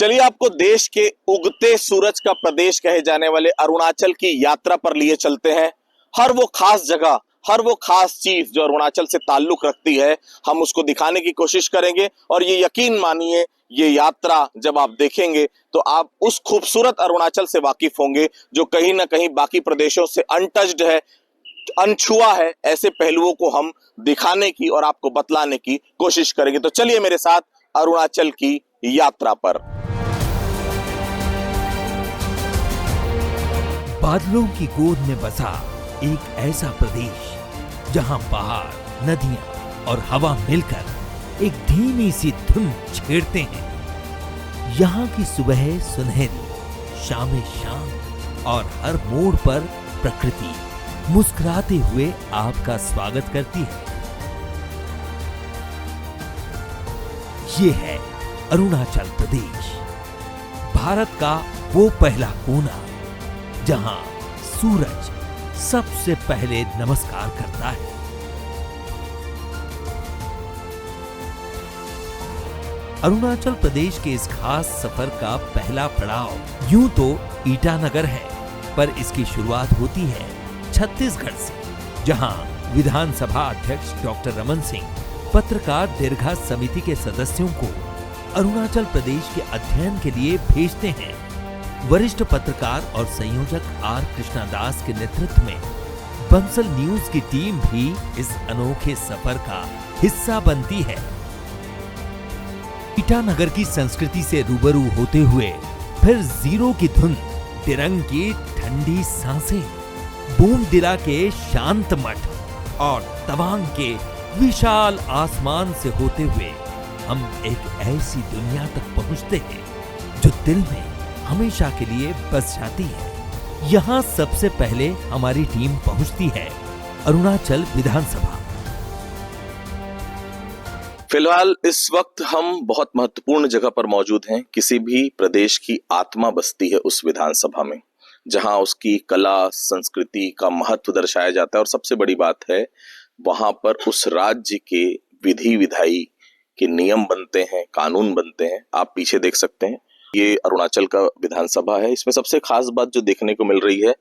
चलिए आपको देश के उगते सूरज का प्रदेश कहे जाने वाले अरुणाचल की यात्रा पर लिए चलते हैं। हर वो खास जगह, हर वो खास चीज जो अरुणाचल से ताल्लुक रखती है, हम उसको दिखाने की कोशिश करेंगे। और ये यकीन मानिए, ये यात्रा जब आप देखेंगे तो आप उस खूबसूरत अरुणाचल से वाकिफ होंगे जो कहीं ना कहीं बाकी प्रदेशों से अनटच्ड है, अनछुआ है। ऐसे पहलुओं को हम दिखाने की और आपको बतलाने की कोशिश करेंगे। तो चलिए मेरे साथ अरुणाचल की यात्रा पर। बादलों की गोद में बसा एक ऐसा प्रदेश जहां पहाड़, नदियां और हवा मिलकर एक धीमी सी धुन छेड़ते हैं। यहाँ की सुबह सुनहरी, शामें शांत और हर मोड़ पर प्रकृति मुस्कुराते हुए आपका स्वागत करती है। ये है अरुणाचल प्रदेश, भारत का वो पहला कोना जहां सूरज सबसे पहले नमस्कार करता है। अरुणाचल प्रदेश के इस खास सफर का पहला पड़ाव यूं तो ईटानगर है, पर इसकी शुरुआत होती है छत्तीसगढ़ से, जहां विधानसभा अध्यक्ष डॉक्टर रमन सिंह पत्रकार दीर्घा समिति के सदस्यों को अरुणाचल प्रदेश के अध्ययन के लिए भेजते हैं। वरिष्ठ पत्रकार और संयोजक आर कृष्णादास के नेतृत्व में बंसल न्यूज की टीम भी इस अनोखे सफर का हिस्सा बनती है। ईटानगर की संस्कृति से रूबरू होते हुए फिर जीरो की धुन, तिरंग की ठंडी सांसें, बूमदिला के शांत मठ और तवांग के विशाल आसमान से होते हुए हम एक ऐसी दुनिया तक पहुंचते हैं जो दिल में हमेशा के लिए बस जाती है। यहाँ सबसे पहले हमारी टीम पहुंचती है अरुणाचल विधानसभा। फिलहाल इस वक्त हम बहुत महत्वपूर्ण जगह पर मौजूद हैं। किसी भी प्रदेश की आत्मा बसती है उस विधानसभा में, जहां उसकी कला संस्कृति का महत्व दर्शाया जाता है। और सबसे बड़ी बात है, वहां पर उस राज्य के विधि विधायी के नियम बनते हैं, कानून बनते हैं। आप पीछे देख सकते हैं, ये अरुणाचल का विधानसभा है। इसमें सबसे खास बात जो देखने को मिल रही है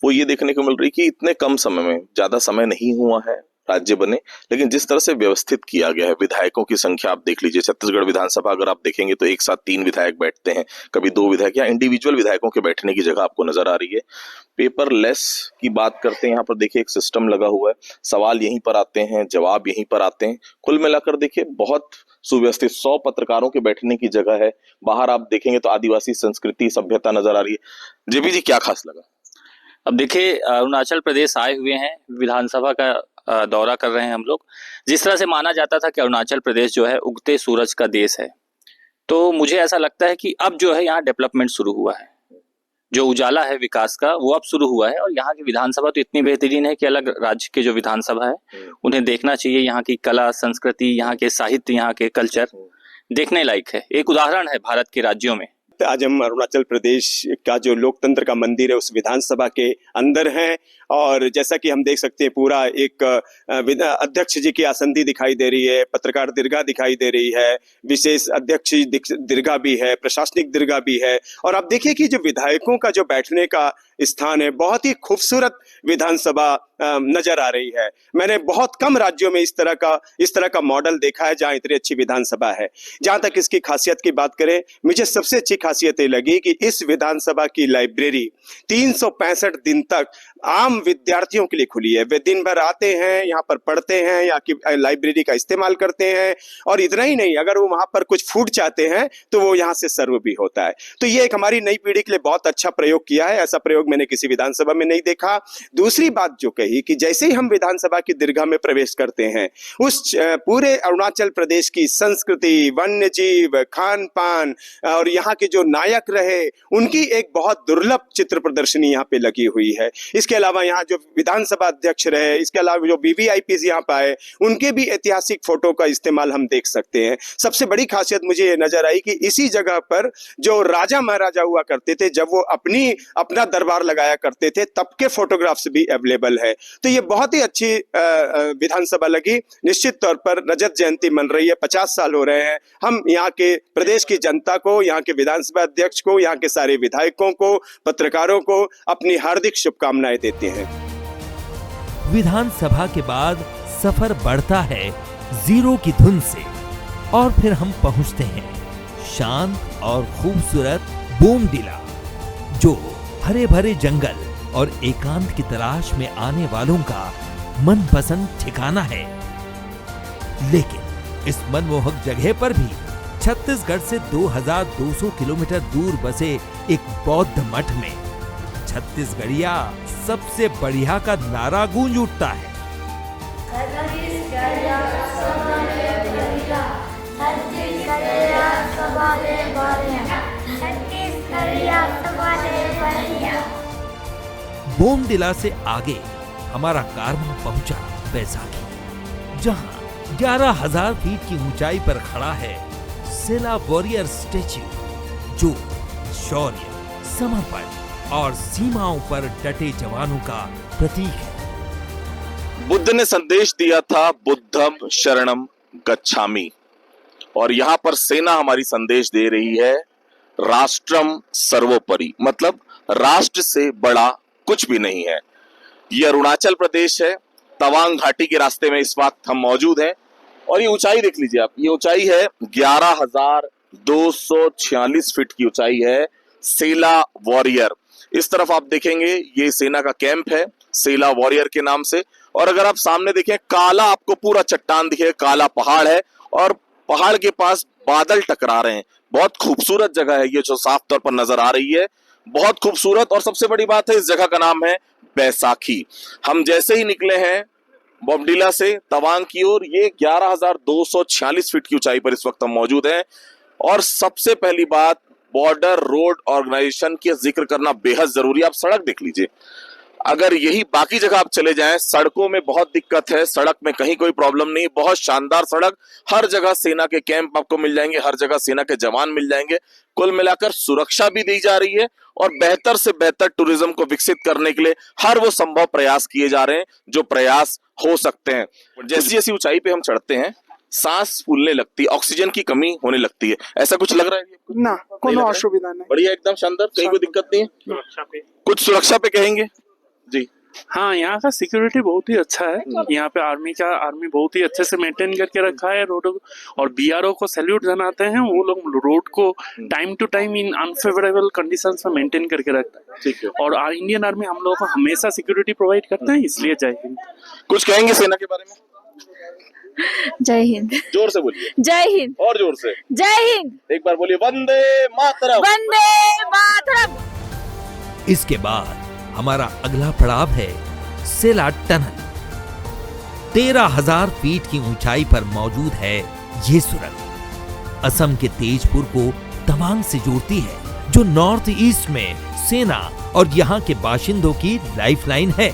वो ये देखने को मिल रही कि इतने कम समय में, ज्यादा समय नहीं हुआ है राज्य बने, लेकिन जिस तरह से व्यवस्थित किया गया है, विधायकों की संख्या आप देख लीजिए। छत्तीसगढ़ विधानसभा अगर आप देखेंगे तो एक साथ 3 विधायक बैठते हैं, कभी 2 विधायक। या इंडिविजुअल विधायकों के बैठने की जगह आपको नजर आ रही है। पेपरलेस की बात करते हैं, यहाँ पर देखिए एक सिस्टम लगा हुआ है, सवाल यहीं पर आते हैं, जवाब यहीं पर आते हैं। कुल मिलाकर देखिए बहुत सुव्यवस्थित 100 पत्रकारों के बैठने की जगह है। बाहर आप देखेंगे तो आदिवासी संस्कृति सभ्यता नजर आ रही है। जेबी जी, क्या खास लगा? अब देखिए, अरुणाचल प्रदेश आए हुए हैं, विधानसभा का दौरा कर रहे हैं हम लोग। जिस तरह से माना जाता था कि अरुणाचल प्रदेश जो है उगते सूरज का देश है, तो मुझे ऐसा लगता है कि अब जो है यहाँ डेवलपमेंट शुरू हुआ है। जो उजाला है विकास का वो अब शुरू हुआ है। और यहाँ की विधानसभा तो इतनी बेहतरीन है कि अलग राज्य के जो विधानसभा है उन्हें देखना चाहिए। यहाँ की कला संस्कृति, यहाँ के साहित्य, यहाँ के कल्चर देखने लायक है। एक उदाहरण है भारत के राज्यों में। आज हम अरुणाचल प्रदेश का जो लोकतंत्र का मंदिर है उस विधानसभा के अंदर हैं। और जैसा कि हम देख सकते हैं, पूरा एक अध्यक्ष जी की आसंदी दिखाई दे रही है, पत्रकार दीर्घा दिखाई दे रही है, विशेष अध्यक्ष दीर्घा भी है, प्रशासनिक दीर्घा भी है। और आप देखिए कि जो विधायकों का जो बैठने का स्थान है, बहुत ही खूबसूरत विधानसभा नजर आ रही है। मैंने बहुत कम राज्यों में इस तरह का मॉडल देखा है जहां इतनी अच्छी विधानसभा है। जहां तक इसकी खासियत की बात करें, मुझे सबसे अच्छी खासियत ये लगी कि इस विधानसभा की लाइब्रेरी 365 दिन तक आम विद्यार्थियों के लिए खुली है। वे दिन भर आते हैं, यहाँ पर पढ़ते हैं, यहाँ की लाइब्रेरी का इस्तेमाल करते हैं। और इतना ही नहीं, अगर वो वहां पर कुछ फूड चाहते हैं तो वो यहाँ से सर्व भी होता है। तो ये एक हमारी नई पीढ़ी के लिए बहुत अच्छा प्रयोग किया है। ऐसा प्रयोग मैंने किसी विधानसभा में नहीं देखा। दूसरी बात जो कही कि जैसे ही हम विधानसभा की दीर्घा में प्रवेश करते हैं, उस पूरे अरुणाचल प्रदेश की संस्कृति, वन्य जीव, खान पान और यहाँ के जो नायक रहे उनकी एक बहुत दुर्लभ चित्र प्रदर्शनी यहाँ पे लगी हुई है। इसके अलावा यहाँ जो विधानसभा अध्यक्ष रहे, इसके अलावा जो वीवीआईपी यहाँ पे आए, उनके भी ऐतिहासिक फोटो का इस्तेमाल हम देख सकते हैं। सबसे बड़ी खासियत मुझे ये नजर आई कि इसी जगह पर जो राजा महाराजा हुआ करते थे, जब वो अपना दरबार लगाया करते थे, तब के फोटोग्राफ्स भी अवेलेबल है। तो ये बहुत ही अच्छी विधानसभा लगी। निश्चित तौर पर रजत जयंती मन रही है, 50 साल हो रहे हैं। हम यहाँ के प्रदेश की जनता को, यहाँ के विधानसभा अध्यक्ष को, यहाँ के सारे विधायकों को, पत्रकारों को अपनी हार्दिक शुभकामनाएं देते हैं। विधानसभा के बाद सफर बढ़ता है जीरो की धुन से और फिर हम पहुंचते हैं शांत और खूबसूरत बोमडिला, जो हरे भरे जंगल और एकांत की तलाश में आने वालों का मनपसंद ठिकाना है। लेकिन इस मनमोहक जगह पर भी छत्तीसगढ़ से 2200 किलोमीटर दूर बसे एक बौद्ध मठ में छत्तीसगढ़िया सबसे बढ़िया का नारा गूंज उठता है। बोमडिला से आगे हमारा कारवां पहुंचा बैसाखी, जहां 11,000 फीट की ऊंचाई पर खड़ा है सेला वॉरियर स्टैच्यू, जो शौर्य, समर्पण और सीमाओं पर डटे जवानों का प्रतीक है। बुद्ध ने संदेश दिया था बुद्धम शरणम गच्छामि, और यहाँ पर सेना हमारी संदेश दे रही है राष्ट्रम सर्वोपरि, मतलब राष्ट्र से बड़ा कुछ भी नहीं है। ये अरुणाचल प्रदेश है, तवांग घाटी के रास्ते में इस वक्त हम मौजूद हैं, और ये ऊंचाई देख लीजिए आप, ये ऊंचाई है 11,246 फीट की ऊंचाई है सेला वॉरियर। इस तरफ आप देखेंगे ये सेना का कैंप है सेला वॉरियर के नाम से, और अगर आप सामने देखें काला आपको पूरा चट्टान दिखे, काला पहाड़ है और पहाड़ के पास बादल टकरा रहे हैं। बहुत खूबसूरत जगह है ये जो साफ तौर पर नजर आ रही है, बहुत खूबसूरत। और सबसे बड़ी बात है इस जगह का नाम है बैसाखी। हम जैसे ही निकले हैं बोमडिला से तवांग की ओर, ये 11,246 फीट की ऊंचाई पर इस वक्त हम मौजूद हैं। और सबसे पहली बात, बॉर्डर रोड ऑर्गेनाइजेशन की जिक्र करना बेहद जरूरी है। आप सड़क देख लीजिए, अगर यही बाकी जगह आप चले जाएं, सड़कों में बहुत दिक्कत है, सड़क में कहीं कोई प्रॉब्लम नहीं, बहुत शानदार सड़क, हर जगह सेना के कैंप आपको मिल जाएंगे, हर जगह सेना के जवान मिल जाएंगे। कुल मिलाकर सुरक्षा भी दी जा रही है और बेहतर से बेहतर टूरिज्म को विकसित करने के लिए हर वो संभव प्रयास किए जा रहे हैं जो प्रयास हो सकते हैं। जैसी जैसी ऊंचाई पे हम चढ़ते हैं सांस फूलने लगती है, ऑक्सीजन की कमी होने लगती है। ऐसा कुछ लग रहा है? ना कोनो असुविधा नहीं, बढ़िया, एकदम शानदार, कहीं कोई दिक्कत नहीं है। कुछ सुरक्षा पे कहेंगे जी? हाँ, यहाँ का सिक्योरिटी बहुत ही अच्छा है। यहाँ पे आर्मी बहुत ही अच्छे से मेंटेन करके रखा है रोड, और बीआरओ को सैल्यूट जनाते हैं। वो लोग रोड को time to time in unfavourable conditions में मेंटेन करके रखता है। ठीक है। और इंडियन आर्मी हम लोगों को हमेशा सिक्योरिटी प्रोवाइड करते हैं, इसलिए जय हिंद। कुछ कहेंगे सेना के बारे में? जय हिंद। जोर से बोलिए। जय हिंद। और जोर से। जय हिंद। एक बार बोलिए, वंदे मातरम। वंदे मातरम। इसके बाद हमारा अगला पड़ाव है सेला टनल। 13,000 फीट की ऊंचाई पर मौजूद है ये सुरंग। असम के तेजपुर को तवांग से जोड़ती है, जो नॉर्थ ईस्ट में सेना और यहाँ के बाशिंदों की लाइफलाइन है।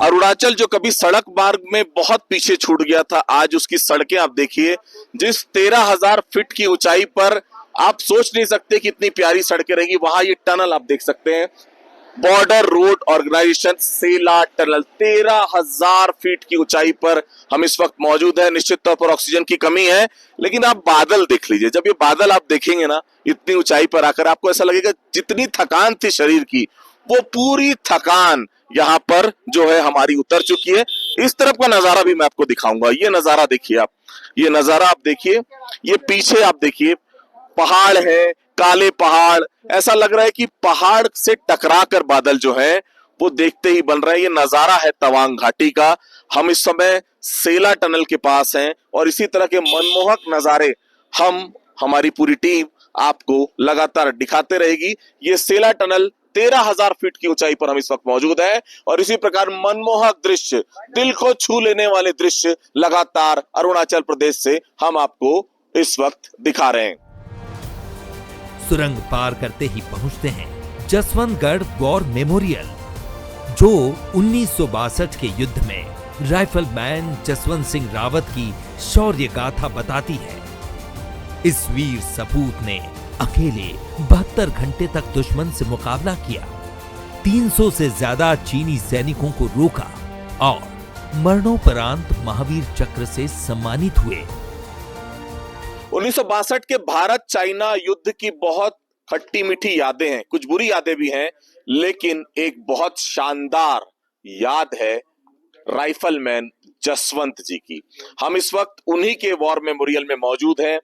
अरुणाचल जो कभी सड़क मार्ग में बहुत पीछे छूट गया था, आज उसकी सड़कें आप देखिए। जिस 13,000 फीट की ऊंचाई पर आप सोच नहीं सकते कि इतनी प्यारी सड़कें रहेंगी, वहां ये टनल आप देख सकते हैं, बॉर्डर रोड ऑर्गेनाइजेशन सेला टनल। 13,000 फीट की ऊंचाई पर हम इस वक्त मौजूद है। निश्चित तौर पर ऑक्सीजन की कमी है, लेकिन आप बादल देख लीजिए। जब ये बादल आप देखेंगे ना इतनी ऊंचाई पर आकर, आपको ऐसा लगेगा जितनी थकान थी शरीर की, वो पूरी थकान यहाँ पर जो है हमारी उतर चुकी है। इस तरफ का नजारा भी मैं आपको दिखाऊंगा। ये नजारा देखिए आप, ये नजारा आप देखिए, ये पीछे आप देखिए पहाड़ है, काले पहाड़, ऐसा लग रहा है कि पहाड़ से टकरा कर बादल जो है वो देखते ही बन रहा है। ये नजारा है तवांग घाटी का। हम इस समय सेला टनल के पास हैं और इसी तरह के मनमोहक नजारे हमारी पूरी टीम आपको लगातार दिखाते रहेगी। ये सेला टनल 13,000 फीट की ऊंचाई पर हम इस वक्त मौजूद हैं और इसी प्रकार मनमोहक दृश्य, दिल को छू लेने वाले दृश्य लगातार अरुणाचल प्रदेश से हम आपको इस वक्त दिखा रहे हैं। सुरंग पार करते ही पहुंचते हैं जसवंतगढ़ वॉर मेमोरियल, जो 1962 के युद्ध में राइफलमैन जसवंत सिंह रावत की शौर्य गाथा बताती है। इस वीर सपूत ने अकेले 72 घंटे तक दुश्मन से मुकाबला किया 300 से ज्यादा चीनी सैनिकों को रोका और मरणोपरांत महावीर चक्र से सम्मानित हुए। 1962 के भारत चाइना युद्ध की बहुत खट्टी मीठी यादें हैं, कुछ बुरी यादें भी हैं, लेकिन एक बहुत शानदार याद है राइफलमैन जसवंत जी की। हम इस वक्त उन्हीं के वॉर मेमोरियल में मौजूद हैं।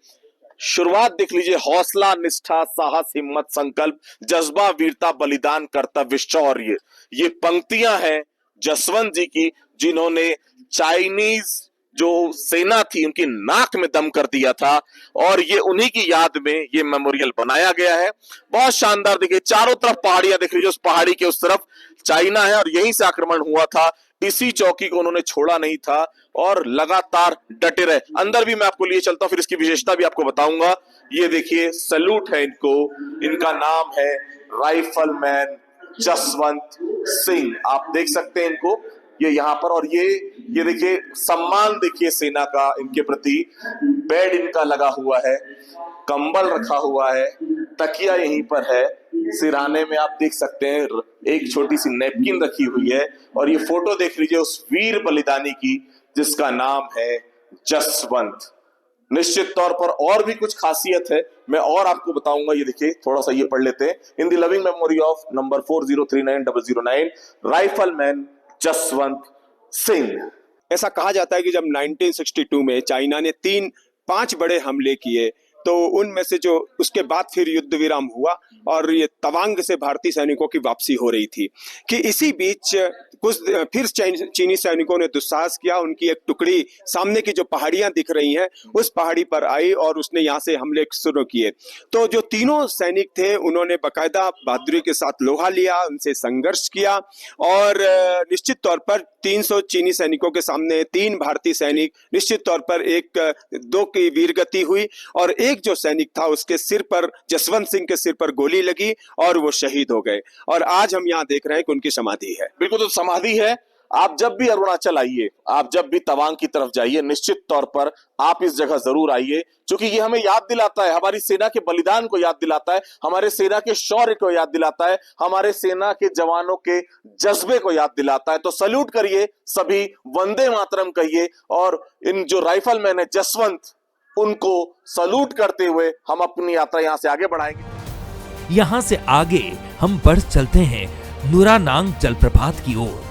शुरुआत देख लीजिए, हौसला, निष्ठा, साहस, हिम्मत, संकल्प, जज्बा, वीरता, बलिदान, कर्तव्य, शौर्य, ये पंक्तियां हैं जसवंत जी की, जिन्होंने चाइनीज जो सेना थी उनकी नाक में दम कर दिया था, और ये उन्हीं की याद में ये मेमोरियल बनाया गया है। बहुत शानदार। देखिए चारों तरफ पहाड़ियां दिख रही है, उस पहाड़ी के उस तरफ चाइना है और यहीं से आक्रमण हुआ था। इसी चौकी को उन्होंने छोड़ा नहीं था और लगातार डटे रहे। अंदर भी मैं आपको लिए चलता हूं, फिर इसकी विशेषता भी आपको बताऊंगा। ये देखिए सैल्यूट है इनको, इनका नाम है राइफलमैन जसवंत सिंह। आप देख सकते हैं इनको, ये यहाँ पर, और ये देखिए सम्मान देखिए सेना का इनके प्रति। बेड इनका लगा हुआ है, कंबल रखा हुआ है, तकिया यहीं पर है, सिरहाने में आप देख सकते हैं एक छोटी सी नैपकिन रखी हुई है, और ये फोटो देख लीजिए उस वीर बलिदानी की जिसका नाम है जसवंत। निश्चित तौर पर और भी कुछ खासियत है, मैं और आपको बताऊंगा। ये देखिए थोड़ा सा ये पढ़ लेते हैं। In the loving memory of number 40390009 rifleman Jaswant Singh. ऐसा कहा जाता है कि जब 1962 में चाइना ने 5 बड़े हमले किए, तो उनमें से जो उसके बाद फिर युद्ध विराम हुआ और ये तवांग से भारतीय सैनिकों की वापसी हो रही थी, कि इसी बीच कुछ फिर चीनी सैनिकों ने दुस्साहस किया। उनकी एक टुकड़ी सामने की जो पहाड़ियां दिख रही हैं उस पहाड़ी पर आई और उसने यहाँ से हमले शुरू किए। तो जो तीनों सैनिक थे उन्होंने बाकायदा बहादुरी के साथ लोहा लिया, उनसे संघर्ष किया, और निश्चित तौर पर 300 चीनी सैनिकों के सामने 3 भारतीय सैनिक, निश्चित तौर पर 2 की वीरगति हुई, और एक जो सैनिक था उसके सिर पर, जसवंत सिंह के सिर पर गोली लगी और वो शहीद हो गए। और आज हम यहाँ देख रहे हैं कि उनकी समाधि है। बिल्कुल, तो समाधि है। आप जब भी अरुणाचल आइए, आप जब भी तवांग की तरफ जाइए, निश्चित तौर पर आप इस जगह जरूर आइए, क्योंकि ये हमें याद दिलाता है, हमारी सेना के बलिदान को याद दिलाता है, हमारे सेना के शौर्य को याद दिलाता है, हमारे सेना के जवानों के जज्बे को याद दिलाता है। तो सल्यूट करिए सभी, वंदे मातरम कहिए, और इन जो राइफलमैन है जसवंत, उनको सल्यूट करते हुए हम अपनी यात्रा यहां से आगे बढ़ाएंगे। यहां से आगे हम बढ़ चलते हैं नुरानांग जलप्रपात की ओर,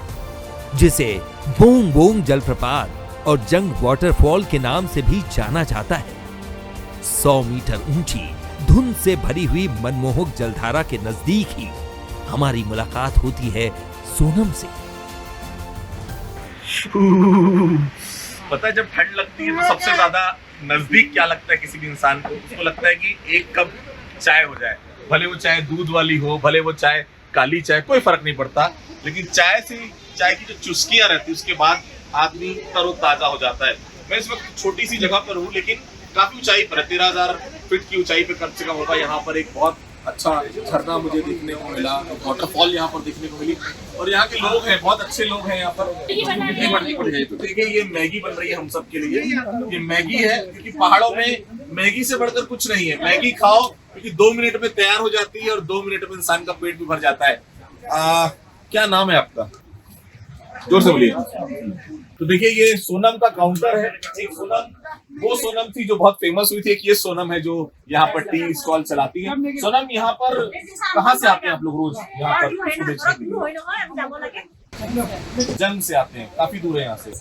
जिसे बोंग बोंग जलप्रपात और जंग वाटरफॉल के नाम से भी जाना जाता है। 100 मीटर ऊंची धुंध से भरी हुई मनमोहक जलधारा के नजदीक ही हमारी मुलाकात होती है सोनम से। पता है, जब ठंड लगती है तो सबसे ज्यादा नजदीक क्या लगता है किसी भी इंसान को? उसको लगता है कि एक कप चाय हो जाए, भले वो चाय दूध वाली हो, भले वो चाय काली चाय, कोई फर्क नहीं पड़ता, लेकिन चाय की जो चुस्कियां रहती है उसके बाद आदमी तरोताजा हो जाता है। मैं इस वक्त छोटी सी जगह पर हूँ, लेकिन काफी ऊंचाई पर है, 13,000 फीट की ऊंचाई पे कम से कम होगा। यहाँ पर एक बहुत अच्छा झरना मुझे देखने को मिला, वाटरफॉल यहाँ पर देखने को मिली, और यहाँ के लोग हैं, बहुत अच्छे लोग हैं यहाँ पर। तो देखिए ये मैगी बन रही है हम सब के लिए। ये मैगी है, क्योंकि पहाड़ों में मैगी से बढ़कर कुछ नहीं है। मैगी खाओ, क्योंकि 2 मिनट में तैयार हो जाती है और 2 मिनट में इंसान का पेट भी भर जाता है। क्या नाम है आपका? जोर से बोलिए। तो देखिए ये सोनम का काउंटर है। एक सोनम, वो सोनम थी जो बहुत फेमस हुई थी, एक ये सोनम है जो यहाँ पर टी स्टॉल चलाती है। सोनम, यहाँ पर कहाँ से आते हैं आप लोग रोज यहाँ पर बेचने के लिए? जंग से आते हैं, काफी दूर है यहाँ से।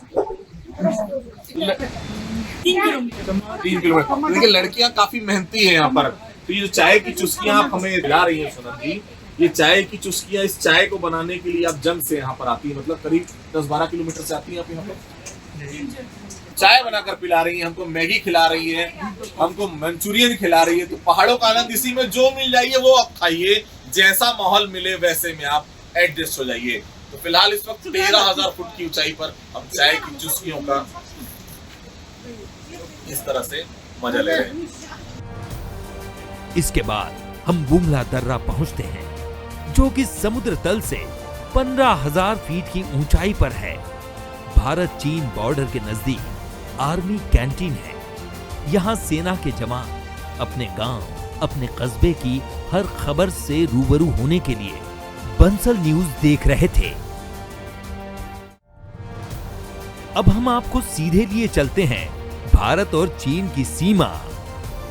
3 किलोमीटर। देखिए लड़कियां काफी मेहनती है यहाँ पर। तो ये जो चाय की चुस्कियां आप हमें दिला रही है सोनम जी, ये चाय की चुस्कियां, इस चाय को बनाने के लिए आप जंग से यहाँ पर आती है, मतलब करीब 10-12 किलोमीटर से आती है आप यहाँ पर। चाय बनाकर पिला रही है हमको, मैगी खिला रही है हमको, मंचूरियन खिला रही है। तो पहाड़ों का आनंद इसी में, जो मिल जाइए वो आप खाइए, जैसा माहौल मिले वैसे में आप एडजस्ट हो जाइए। तो फिलहाल इस वक्त 13,000 फुट की ऊंचाई पर हम चाय की चुस्कियों का इस तरह से मजा ले रहे हैं। इसके बाद हम बुमला दर्रा पहुंचते हैं, जो कि समुद्र तल से 15,000 फीट की ऊंचाई पर है। भारत चीन बॉर्डर के नजदीक आर्मी कैंटीन है। यहाँ सेना के जवान अपने गांव, अपने कस्बे की हर खबर से रूबरू होने के लिए बंसल न्यूज देख रहे थे। अब हम आपको सीधे लिए चलते हैं भारत और चीन की सीमा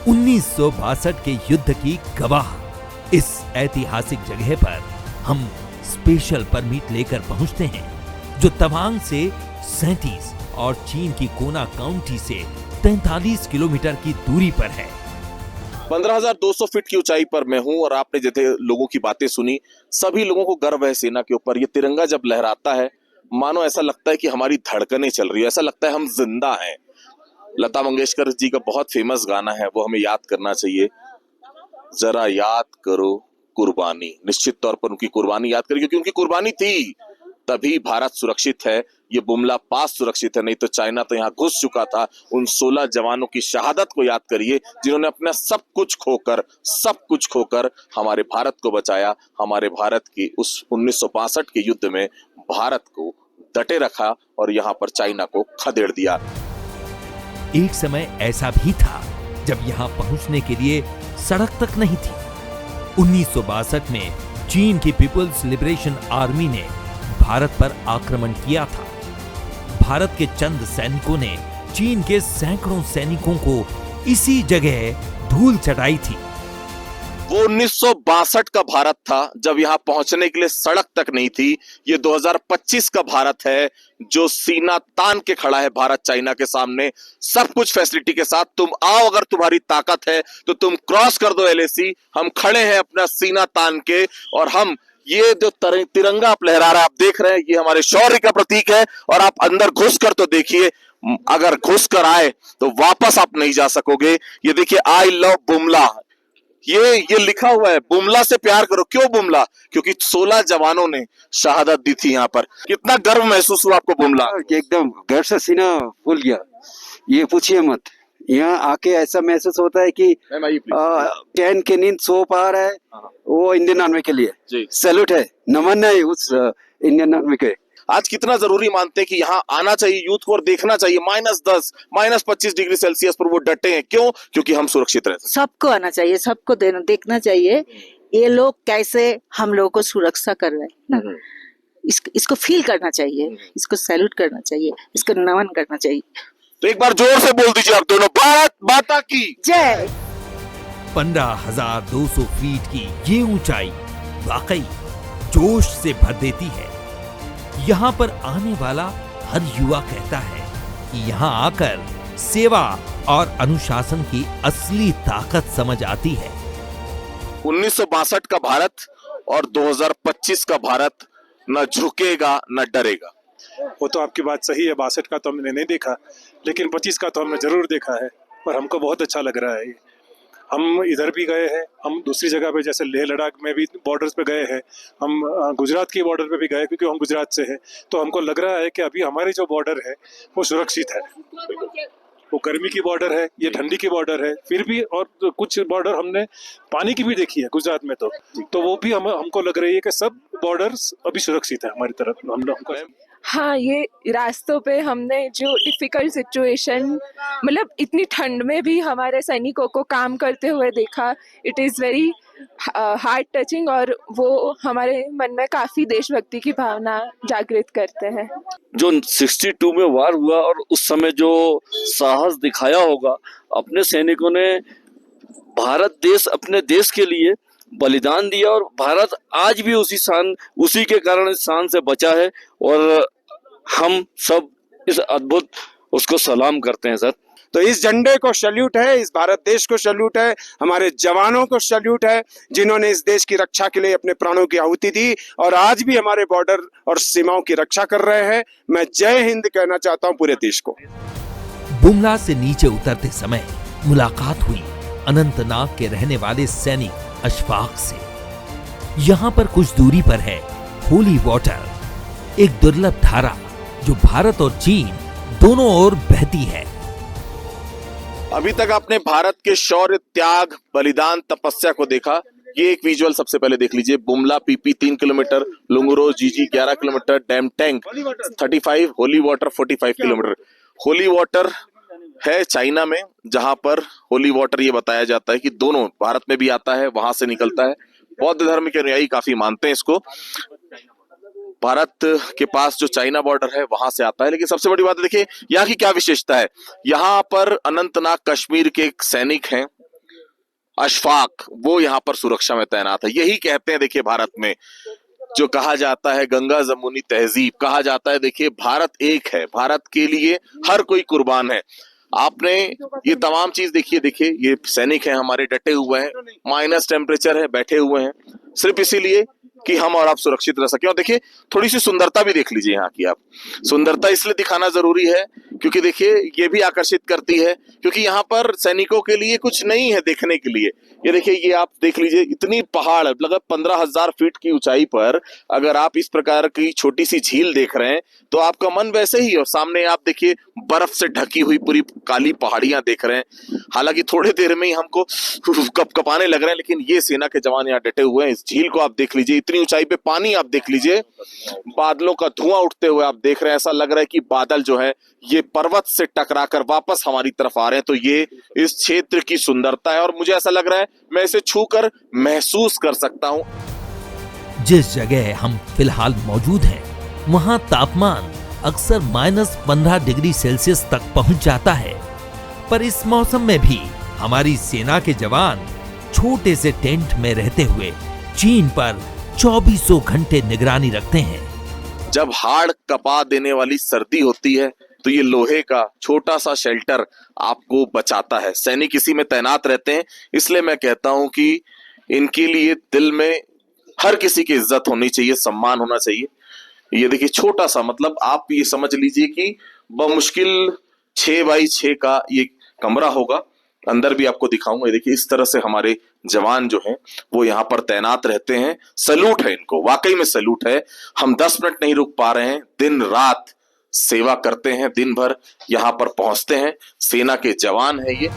1962 के युद्ध की गवाह इस ऐतिहासिक जगह पर हम स्पेशल परमिट लेकर पहुंचते हैं, जो तवांग से 37 और चीन की कोना काउंटी से 43 किलोमीटर की दूरी पर है। 15,200 फीट की ऊंचाई पर मैं हूं और आपने जैसे लोगों की बातें सुनी, सभी लोगों को गर्व है सेना के ऊपर। ये तिरंगा जब लहराता है मानो ऐसा लगता है कि हमारी धड़कनें चल रही है, ऐसा लगता है हम जिंदा हैं। लता मंगेशकर जी का बहुत फेमस गाना है, वो हमें याद करना चाहिए, जरा याद करो कुर्बानी। निश्चित तौर पर उनकी कुर्बानी याद करिए, क्योंकि उनकी कुर्बानी थी तभी भारत सुरक्षित है, ये बुमला पास सुरक्षित है, नहीं तो चाइना तो यहाँ घुस चुका था। उन 16 जवानों की शहादत को याद करिए जिन्होंने अपना सब कुछ खोकर हमारे भारत को बचाया। हमारे भारत की उस 1962 के युद्ध में भारत को डटे रखा और यहाँ पर चाइना को खदेड़ दिया। एक समय ऐसा भी था जब यहाँ पहुंचने के लिए सड़क तक नहीं थी। 1962 में चीन की पीपुल्स लिबरेशन आर्मी ने भारत पर आक्रमण किया था। भारत के चंद सैनिकों ने चीन के सैकड़ों सैनिकों को इसी जगह धूल चटाई थी। वो 1962 का भारत था जब यहाँ पहुंचने के लिए सड़क तक नहीं थी। ये 2025 का भारत है जो सीना तान के खड़ा है भारत चाइना के सामने, सब कुछ फैसिलिटी के साथ। तुम आओ, अगर तुम्हारी ताकत है तो तुम क्रॉस कर दो LAC। हम खड़े हैं अपना सीना तान के, और हम ये जो तिरंगा आप लहरा रहा है, आप देख रहे हैं, ये हमारे शौर्य का प्रतीक है। और आप अंदर घुस कर तो देखिए, अगर घुस कर आए तो वापस आप नहीं जा सकोगे। ये देखिए, आई लव बुमला, ये लिखा हुआ है, बुमला से प्यार करो। क्यों बुमला? क्योंकि 16 जवानों ने शहादत दी थी यहाँ पर। कितना गर्व महसूस हुआ आपको बुमला? एकदम घर से सीना फूल गया, ये पूछिए मत। यहाँ आके ऐसा महसूस होता है कि चैन की नींद सो पा रहा है, वो इंडियन आर्मी के लिए सैल्यूट है, नमन है उस इंडियन आर्मी के। आज कितना जरूरी मानते हैं कि यहाँ आना चाहिए यूथ को और देखना चाहिए -10, -25 डिग्री सेल्सियस पर वो डटे हैं। क्यों? क्योंकि हम सुरक्षित रहते हैं। सबको आना चाहिए, सबको देखना चाहिए ये लोग कैसे हम लोगों को सुरक्षा कर रहे हैं ना। इसको फील करना चाहिए, इसको सैल्यूट करना चाहिए, इसको नमन करना चाहिए। तो एक बार जोर से बोल दीजिए आप दोनों, भारत माता की जय। 15,200 फीट की ये ऊंचाई वाकई जोश से भर देती है। यहाँ पर आने वाला हर युवा कहता है कि यहाँ आकर सेवा और अनुशासन की असली ताकत समझ आती है। 1962 का भारत और 2025 का भारत न झुकेगा न डरेगा। वो तो आपकी बात सही है, 62 का तो हमने नहीं देखा, लेकिन 25 का तो हमने जरूर देखा है और हमको बहुत अच्छा लग रहा है। हम इधर भी गए हैं, हम दूसरी जगह पे जैसे लेह लद्दाख में भी बॉर्डर्स पे गए हैं, हम गुजरात की बॉर्डर पे भी गए क्योंकि हम गुजरात से हैं। तो हमको लग रहा है कि अभी हमारी जो बॉर्डर है वो सुरक्षित है। वो गर्मी की बॉर्डर है, ये ठंडी की बॉर्डर है, फिर भी और कुछ बॉर्डर हमने पानी की भी देखी है गुजरात में, तो वो भी हमको लग रही है कि सब बॉर्डर्स अभी सुरक्षित है हमारी तरफ। हम लोग हाँ, ये रास्तों पे हमने जो डिफिकल्ट सिचुएशन, मतलब इतनी ठंड में भी हमारे सैनिकों को काम करते हुए देखा। It is very heart touching और वो हमारे मन में काफ़ी देशभक्ति की भावना जागृत करते हैं। जो 62 में वार हुआ और उस समय जो साहस दिखाया होगा अपने सैनिकों ने, भारत देश अपने देश के लिए बलिदान दिया और भारत आज भी उसी के कारण शान से बचा है और हम सब इस अद्भुत उसको सलाम करते हैं सर। तो इस झंडे को सैल्यूट है, इस भारत देश को सैल्यूट है, हमारे जवानों को सैल्यूट है जिन्होंने इस देश की रक्षा के लिए अपने प्राणों की आहुति दी और आज भी हमारे बॉर्डर और सीमाओं की रक्षा कर रहे हैं। मैं जय हिंद कहना चाहता हूं पूरे देश को। बुमला से नीचे उतरते समय मुलाकात हुई अनंतनाग के रहने वाले सैनिक अशफाक से। यहाँ पर कुछ दूरी पर है होली वाटर, एक दुर्लभ धारा जो भारत और चीन दोनों ओर बहती है। अभी तक आपने भारत के शौर्य, त्याग, बलिदान, तपस्या को देखा। ये एक विजुअल सबसे पहले देख लीजिए। Bumla PP 3 kilometre, Lunguro GG 11 kilometre, dam tank 35, holy water 45 kilometre. Holy water है चाइना में, जहां पर होली वाटर ये बताया जाता है कि दोनों भारत में भी आता है, वहां से निकलता है, बौद्ध धर्म के अनुयायी काफी मानते हैं इसको। भारत के पास जो चाइना बॉर्डर है वहां से आता है, लेकिन सबसे बड़ी बात है देखिए यहाँ की क्या विशेषता है। यहाँ पर अनंतनाग कश्मीर के एक सैनिक हैं अशफाक, वो यहाँ पर सुरक्षा में तैनात है। यही कहते हैं देखिए भारत में जो कहा जाता है गंगा जमुनी तहजीब, कहा जाता है देखिए भारत एक है, भारत के लिए हर कोई कुर्बान है। आपने ये तमाम चीज देखिए ये सैनिक हैं हमारे डटे हुए हैं, माइनस टेम्परेचर है, बैठे हुए हैं सिर्फ इसीलिए कि हम और आप सुरक्षित रह सके। और देखिए थोड़ी सी सुंदरता भी देख लीजिए यहाँ की आप। सुंदरता इसलिए दिखाना जरूरी है क्योंकि देखिए ये भी आकर्षित करती है, क्योंकि यहाँ पर सैनिकों के लिए कुछ नहीं है देखने के लिए। ये देखिए ये आप देख लीजिए इतनी पहाड़ लगभग 15,000 फीट की ऊंचाई पर अगर आप इस प्रकार की छोटी सी झील देख रहे हैं तो आपका मन वैसे ही, और सामने आप देखिए बर्फ से ढकी हुई पूरी काली पहाड़ियां देख रहे हैं। हालांकि थोड़ी देर में ही हमको कपकपाने लग रहे हैं, लेकिन ये सेना के जवान यहाँ डटे हुए हैं। इस झील को आप देख लीजिए, इतनी ऊंचाई पे पानी आप देख लीजिए, बादलों का धुआं उठते हुए आप देख रहे हैं। ऐसा लग रहा है कि बादल जो है ये पर्वत से टकराकर वापस हमारी तरफ आ रहे हैं। तो ये इस क्षेत्र की सुंदरता है और मुझे ऐसा लग रहा है मैं इसे छूकर महसूस कर सकता हूं। जिस जगह हम फिलहाल मौजूद हैं वहां तापमान अक्सर -15 डिग्री सेल्सियस तक पहुंच जाता है, पर इस मौसम में भी हमारी सेना के जवान छोटे से टेंट में रहते हुए चीन पर 2400 घंटे निगरानी रखते हैं। जब हाड़ कपा देने वाली सर्दी होती है तो ये लोहे का छोटा सा शेल्टर आपको बचाता है। सैनिक इसी में तैनात रहते हैं, इसलिए मैं कहता हूं कि इनके लिए दिल में हर किसी की इज्जत होनी चाहिए, सम्मान होना चाहिए। ये देखिए छोटा सा, मतलब आप ये समझ लीजिए कि बमुश्किल 6 बाई 6 का ये कमरा होगा। अंदर भी आपको दिखाऊंगा। ये देखिए इस तरह से हमारे जवान जो हैं वो यहाँ पर तैनात रहते हैं। सैल्यूट है इनको, वाकई में सैल्यूट है। हम 10 मिनट नहीं रुक पा रहे हैं, दिन रात सेवा करते हैं, दिन भर यहाँ पर पहुंचते हैं। सेना के जवान है ये।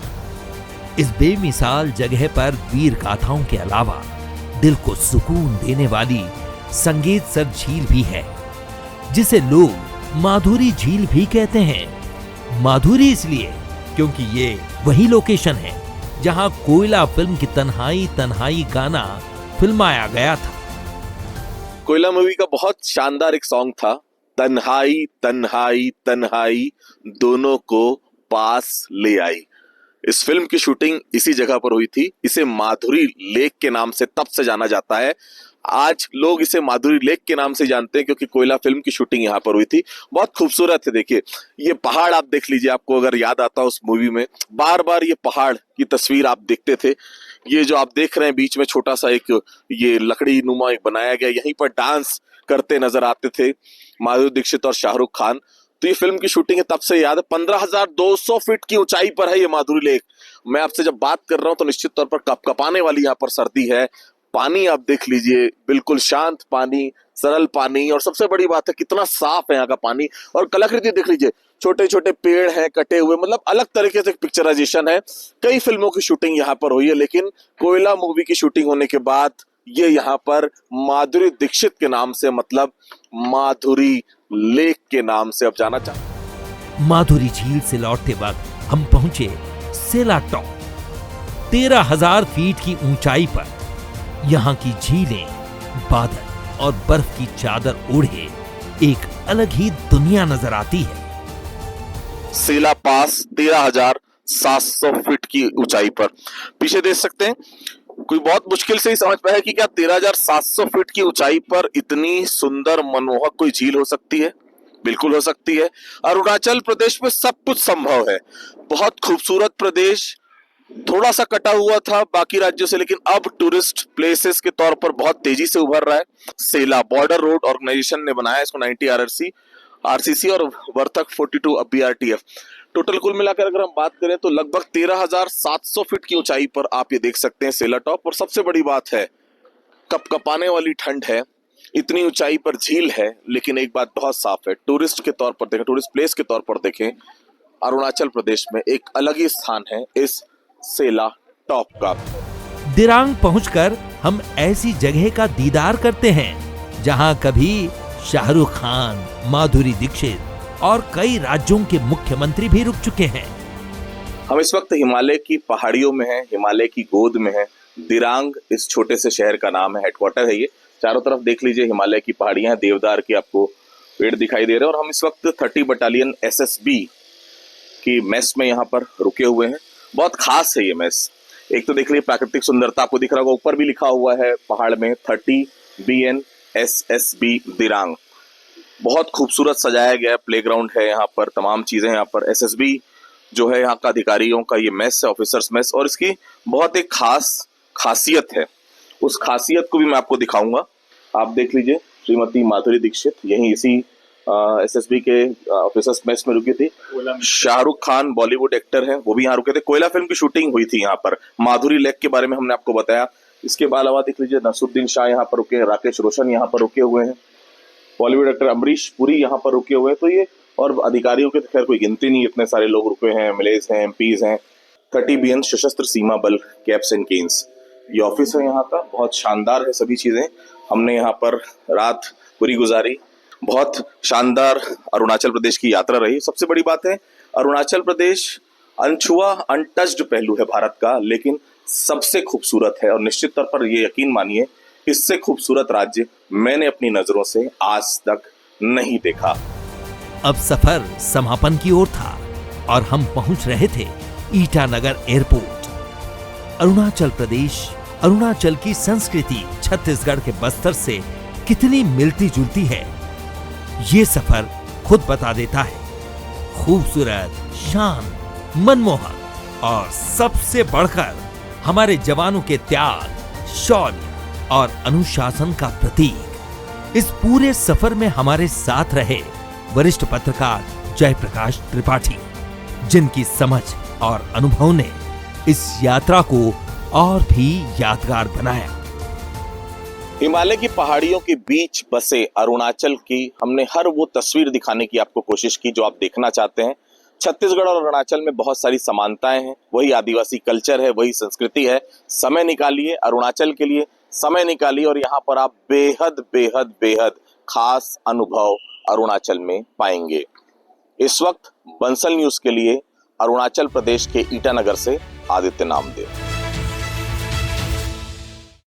इस बेमिसाल जगह पर वीर गाथाओं के अलावा दिल को सुकून देने वाली संगीतसर झील भी है, जिसे लोग माधुरी झील भी कहते हैं। माधुरी इसलिए क्योंकि ये वही लोकेशन है जहां कोयला फिल्म की तन्हाई तन्हाई गाना फिल्माया गया था। कोयला मूवी का बहुत शानदार एक सॉन्ग था, तन्हाई तन्हाई तन्हाई दोनों को पास ले आई। इस फिल्म की शूटिंग इसी जगह पर हुई थी। इसे माधुरी लेक के नाम से तब से जाना जाता है। आज लोग इसे माधुरी लेक के नाम से जानते हैं क्योंकि कोयला फिल्म की शूटिंग यहाँ पर हुई थी। बहुत खूबसूरत है। देखिए ये पहाड़ आप देख लीजिए, आपको अगर याद आता उस मूवी में बार बार ये पहाड़ की तस्वीर आप देखते थे। ये जो आप देख रहे हैं बीच में छोटा सा एक ये लकड़ी नुमा एक बनाया गया, यहीं पर डांस करते नजर आते थे माधुरी दीक्षित और शाहरुख खान। तो ये फिल्म की शूटिंग है, तब से याद है। 15,200 फीट की ऊंचाई पर है ये माधुरी लेक। मैं आपसे जब बात कर रहा हूं तो निश्चित तौर पर कपकपाने वाली यहाँ पर सर्दी है। पानी आप देख लीजिए, बिल्कुल शांत पानी, सरल पानी, और सबसे बड़ी बात है कितना साफ है यहाँ का पानी। और कलाकृति देख लीजिए, छोटे छोटे पेड़ हैं कटे हुए, मतलब अलग तरीके से पिक्चराइजेशन है। कई फिल्मों की शूटिंग यहाँ पर हुई है, लेकिन कोयला मूवी की शूटिंग होने के बाद ये यहाँ पर माधुरी दीक्षित के नाम से, मतलब माधुरी लेक के नाम से अब जाना चाहते। माधुरी झील से लौटते वक्त हम पहुंचे सेला टॉप। 13,000 फीट की ऊंचाई पर यहाँ की झीलें, बादल और बर्फ की चादर ओढ़े एक अलग ही दुनिया नजर आती है। सेला पास 13,700 फीट की ऊंचाई पर, पीछे देख सकते हैं। कोई बहुत मुश्किल से ही समझ पाया कि क्या 13,700 फीट की ऊंचाई पर इतनी सुंदर मनमोहक कोई झील हो सकती है। बिल्कुल हो सकती है। अरुणाचल प्रदेश में सब कुछ संभव है। बहुत खूबसूरत प्रदेश, थोड़ा सा कटा हुआ था बाकी राज्यों से, लेकिन अब टूरिस्ट प्लेसेस के तौर पर बहुत तेजी से उभर रहा है। सेला बॉर्डर रोड ऑर्गेनाइजेशन ने बनाया इसको, 90 आरसीसी और वर्तक 42 BRTF। टोटल कुल मिलाकर अगर हम बात करें तो लगभग 13,700 फीट की ऊंचाई पर आप ये देख सकते हैं सेला टॉप। और सबसे बड़ी बात है कपकपाने वाली ठंड है, इतनी ऊंचाई पर झील है, लेकिन एक बात बहुत साफ है, टूरिस्ट के तौर पर देखें, टूरिस्ट प्लेस के तौर पर देखें, अरुणाचल प्रदेश में एक अलग ही स्थान है इस सेला टॉप का। दिरांग पहुंचकर हम ऐसी जगह का दीदार करते हैं जहां कभी शाहरुख खान, माधुरी दीक्षित और कई राज्यों के मुख्यमंत्री भी रुक चुके हैं। हम इस वक्त हिमालय की पहाड़ियों में हैं, हिमालय की गोद में हैं। दिरांग इस छोटे से शहर का नाम है, हेडक्वार्टर है ये। चारों तरफ देख लीजिए हिमालय की पहाड़ियां, देवदार के आपको पेड़ दिखाई दे रहे हैं। और हम इस वक्त 30 बटालियन SSB की मेस में यहाँ पर रुके हुए हैं। बहुत खास है ये मेस। एक तो देख लीजिए प्राकृतिक सुंदरता आपको दिख रहा होगा, ऊपर भी लिखा हुआ है पहाड़ में 30 BN SSB दिरांग। बहुत खूबसूरत सजाया गया प्लेग्राउंड है यहाँ पर, तमाम चीजें यहाँ पर। SSB जो है यहाँ का अधिकारियों का ये मेस है, ऑफिसर्स मेस, और इसकी बहुत एक खासियत है। उस खासियत को भी मैं आपको दिखाऊंगा। आप देख लीजिए श्रीमती माधुरी दीक्षित यहीं इसी SSB के ऑफिसर्स मेस में रुकी थी। शाहरुख खान बॉलीवुड एक्टर है, वो भी यहाँ रुके थे। कोयला फिल्म की शूटिंग हुई थी यहाँ पर। माधुरी लेक के बारे में हमने आपको बताया। इसके अलावा देख लीजिए नसरुद्दीन शाह यहाँ पर रुके हैं, राकेश रोशन यहाँ पर रुके हुए हैं, बॉलीवुड एक्टर अमरीश पुरी यहाँ पर रुके हुए हैं। तो ये और अधिकारियों के खैर कोई गिनती नहीं, इतने सारे लोग रुके हैं, MLAs हैं, MPs हैं। 30 BN सशस्त्र सीमा बल कैप्स एंड केन्स ये ऑफिस है यहाँ का। बहुत शानदार है सभी चीजें। हमने यहाँ पर रात पूरी गुजारी। बहुत शानदार अरुणाचल प्रदेश की यात्रा रही। सबसे बड़ी बात है अरुणाचल प्रदेश अनछुआ अनटच्ड पहलू है भारत का, लेकिन सबसे खूबसूरत है। और निश्चित तौर पर ये यकीन मानिए इससे खूबसूरत राज्य मैंने अपनी नजरों से आज तक नहीं देखा। अब सफर समापन की ओर था और हम पहुंच रहे थे ईटानगर एयरपोर्ट। अरुणाचल प्रदेश, अरुणाचल की संस्कृति छत्तीसगढ़ के बस्तर से कितनी मिलती जुलती है, ये सफर खुद बता देता है। खूबसूरत, शांत, मनमोहक और सबसे बढ़कर हमारे जवानों के त्याग, शौर्य और अनुशासन का प्रतीक। इस पूरे सफर में हमारे साथ रहे वरिष्ठ पत्रकार जयप्रकाश त्रिपाठी, जिनकी समझ और अनुभव ने इस यात्रा को और भी यादगार बनाया। हिमालय की पहाड़ियों के बीच बसे अरुणाचल की हमने हर वो तस्वीर दिखाने की आपको कोशिश की जो आप देखना चाहते हैं। छत्तीसगढ़ और अरुणाचल में बहुत सारी समानताएं हैं, वही आदिवासी कल्चर है, वही संस्कृति है। समय निकालिए अरुणाचल के लिए, समय निकालिए और यहाँ पर आप बेहद बेहद बेहद खास अनुभव अरुणाचल में पाएंगे। इस वक्त बंसल न्यूज के लिए अरुणाचल प्रदेश के ईटानगर से आदित्य नामदेव।